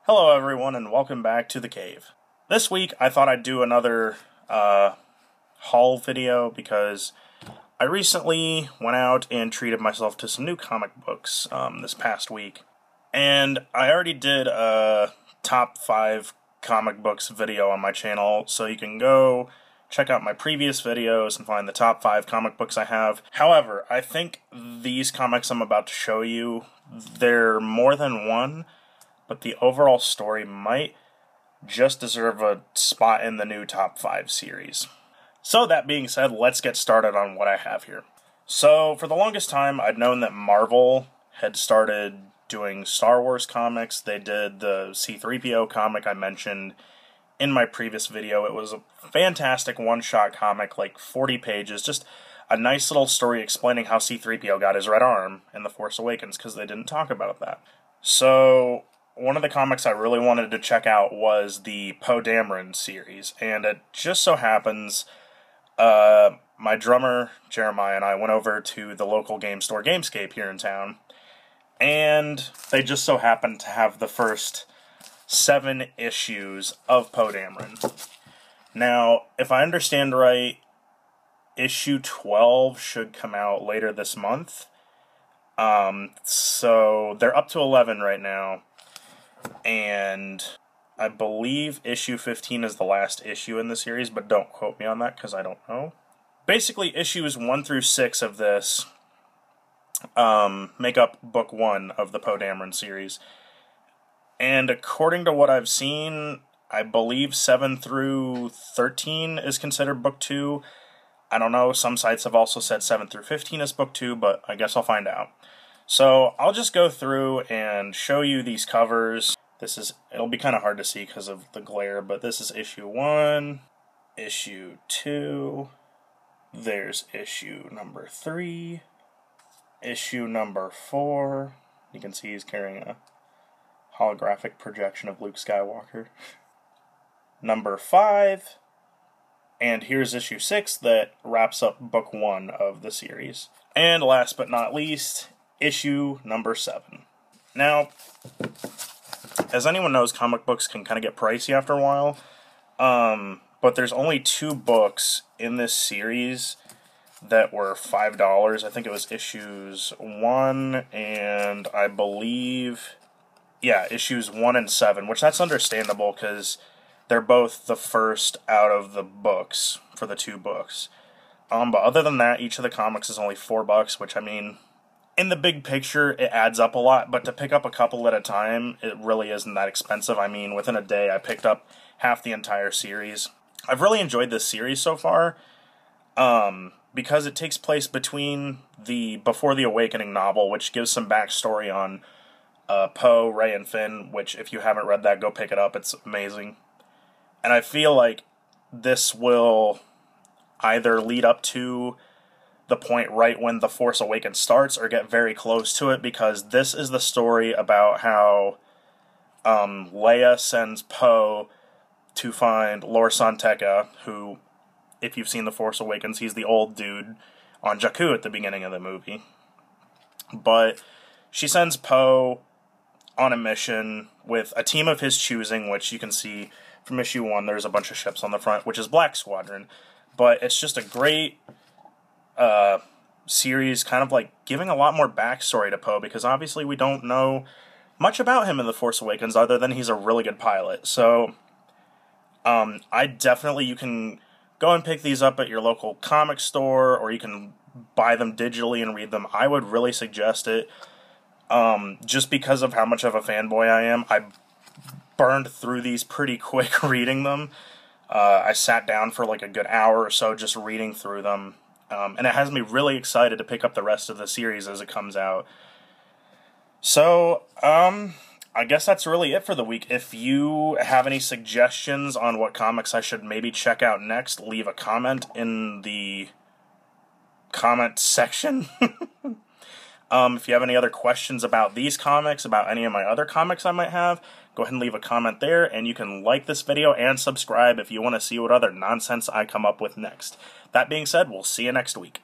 Hello everyone and welcome back to The Cave. This week I thought I'd do another haul video because I recently went out and treated myself to some new comic books this past week. And I already did a top 5 comic books video on my channel, so you can go check out my previous videos and find the top 5 comic books I have. However, I think these comics I'm about to show you, they're more than one, but the overall story might just deserve a spot in the new top 5 series. So that being said, let's get started on what I have here. So for the longest time, I'd known that Marvel had started doing Star Wars comics. They did the C-3PO comic I mentioned in my previous video. It was a fantastic one-shot comic, like 40 pages, just a nice little story explaining how C-3PO got his red arm in The Force Awakens, because they didn't talk about that. So one of the comics I really wanted to check out was the Poe Dameron series, and it just so happens my drummer, Jeremiah, and I went over to the local game store, Gamescape, here in town, and they just so happened to have the first 7 issues of Poe Dameron. Now, if I understand right, issue 12 should come out later this month, so they're up to 11 right now. And I believe issue 15 is the last issue in the series, but don't quote me on that because I don't know. Basically, issues 1 through 6 of this make up book 1 of the Poe Dameron series. And according to what I've seen, I believe 7 through 13 is considered book 2. I don't know, some sites have also said 7 through 15 is book 2, but I guess I'll find out. So I'll just go through and show you these covers. It'll be kind of hard to see because of the glare, but this is issue 1, issue 2, there's issue number 3, issue number 4, you can see he's carrying a holographic projection of Luke Skywalker, number 5, and here's issue 6 that wraps up book 1 of the series. And last but not least, issue number 7. Now, as anyone knows, comic books can kind of get pricey after a while, but there's only 2 books in this series that were $5. I think it was issues 1 and I believe, yeah, issues 1 and 7, which that's understandable because they're both the first out of the books for the 2 books. But other than that, each of the comics is only $4, which, I mean, in the big picture, it adds up a lot, but to pick up a couple at a time, it really isn't that expensive. I mean, within a day, I picked up half the entire series. I've really enjoyed this series so far, because it takes place between the Before the Awakening novel, which gives some backstory on Poe, Rey, and Finn, which, if you haven't read that, go pick it up. It's amazing. And I feel like this will either lead up to the point right when The Force Awakens starts or get very close to it, because this is the story about how Leia sends Poe to find Lor San Tekka, who, if you've seen The Force Awakens, he's the old dude on Jakku at the beginning of the movie. But she sends Poe on a mission with a team of his choosing, which you can see from issue 1, there's a bunch of ships on the front, which is Black Squadron. But it's just a great series, kind of like giving a lot more backstory to Poe, because obviously we don't know much about him in The Force Awakens other than he's a really good pilot. So you can go and pick these up at your local comic store, or you can buy them digitally and read them. I would really suggest it, just because of how much of a fanboy I am. I burned through these pretty quick reading them. I sat down for like a good hour or so just reading through them. And it has me really excited to pick up the rest of the series as it comes out. So, I guess that's really it for the week. If you have any suggestions on what comics I should maybe check out next, leave a comment in the comment section. If you have any other questions about these comics, about any of my other comics I might have, go ahead and leave a comment there, and you can like this video and subscribe if you want to see what other nonsense I come up with next. That being said, we'll see you next week.